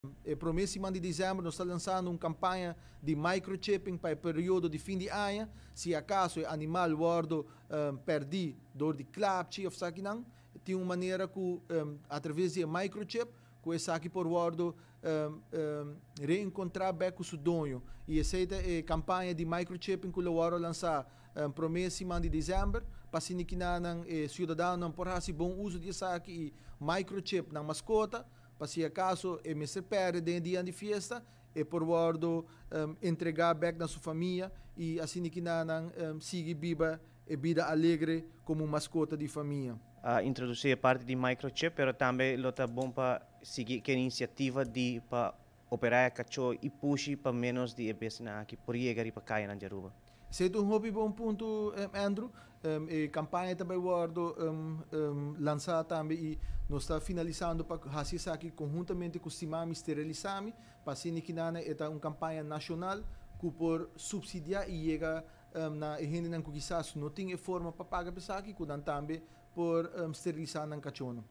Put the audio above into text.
E promessa de dezembro nós estamos lançando uma campanha de microchipping para o período de fim de ano. Se acaso o animal guardo perdi dor de clapchi ou sabe não, tem uma maneira que através de microchip que essa aqui por guardo reencontrar bem com o seu dono. E essa é a campanha de microchipping que o guardo lançar promessa de dezembro para se que não cidadão não por assim bom uso dessa aqui microchip na mascota. Para se acaso me se perde em dia de festa e por guardo entregar back na sua família e assim que não siga viva e vida alegre como mascota de família. Introduzir a parte de microchip, mas também é bom para seguir que iniciativa de para operar a cachorro e puxar para menos de ebesna que por chegar e para cair na Jaruba. Se é um hobby bom ponto, Andrew, a campanha também guardo lançar também e nós está finalizando para fazer isso aqui conjuntamente com o Simami Sterilizami, para assim que não é uma campanha nacional que por subsidiar e chega na gente não quizás não tem forma para pagar para aqui, que também por esterilizar na cachorro.